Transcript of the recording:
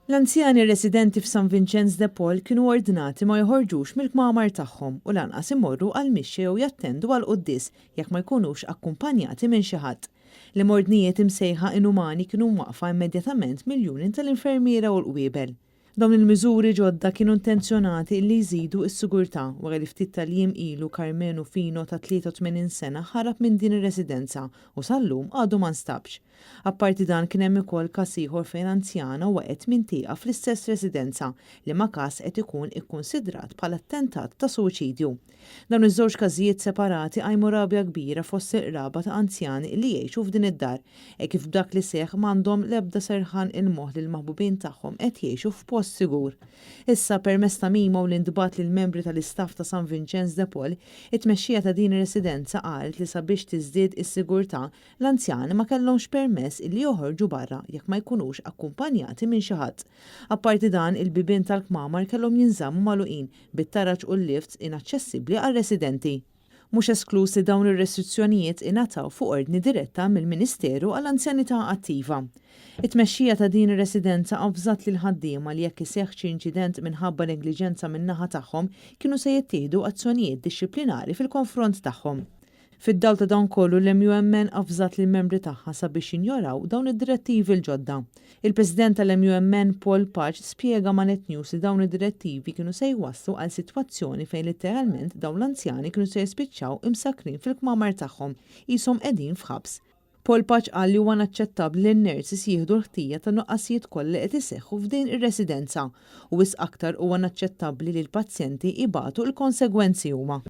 L-anzjani residenti f'San Vincenz de Paul kienu ordinati ma joħorġux mill-kmamar tagħhom u lanqas imorru għal mixxi jew jattendu għal qudies jekk ma jkunux akkumpanjati minn xi ħadd. L-imordnijiet imsejħa inumani kienu waqfa immedjatament mill-Unjoni tal-Infermiera u l-Qwiebel. Dawn il-miżuri ġodda kienu intenzjonati li jżidu s-sigurtà wara li ftit tal-jiem ilu Carmenu Fino ta' 83 sena ħarab minn din ir-residenza u sal-lum għadu ma nstabx. Apparti dan kien hemm ukoll każ ieħor fejn anzjana waqgħet mintieqa fl-istess residenza li ma każ qed ikun ikkunsidrat bħala attentat ta' suwiċidju. Dawn iż-żewġ każijiet separati għajmu rabja kbira fost il-qraba ta' anzjani li jgħixu f'din id-dar kif b'dak li seħħ m'għandhom l-ebda serħan il-moħħ li l-maħbubin tagħhom qed jgħixu f'post sigur. Issa permezz ta' mima u l-indbat lil membri tal-istaff ta' San Vincenz de Paul, it-tmexxija ta' din ir-residenza qalet li sabiex tiżdied is-sigurtà l-anzjani ma kellhomx permess illi joħorġu barra jekk ma jkunux akkumpanjati minn xi ħadd. Apparti dan il-bibien tal-kmamar kellhom jinżammu magħluqin bit-taraġ u l-lifts inaċċessibbli għar-residenti. Mhux esklusi dawn ir-restrizzjonijiet ingħataw fuq ordni diretta mill-Ministeru għall-Anzjanità Attiva. It-tmexxija ta' din ir-residenza avżat lil ħaddiema li jekk iseħħ xi inċident minħabba negliġenza min-naħa tagħhom kienu se jittieħdu azzjonijiet dixxiplinari fil-konfront tagħhom. Fid-dawl ta' dawn kollu l-MUMN avżat lill membri tagħha sabiex jinjoraw dawn id-direttivi l-ġodda. Il-President tal-MUMN Paul Paċ spjega ma' Net News li dawn id-direttivi kienu se jwasslu għal sitwazzjoni fejn letteralment dawn l-anzjani kienu se jispiċċaw imsakrin fil-kmamar tagħhom qishom qegħdin f'ħabs. Paul Paċ qal li huwa naċċettabbli li n-nurses jieħdu l-ħtija ta' nuqqasijiet kollha qed iseħħu f'din ir-residenza u wisq aktar huwa naċċettabbli li l-pazjenti ibatu l-konsegwenzi huma.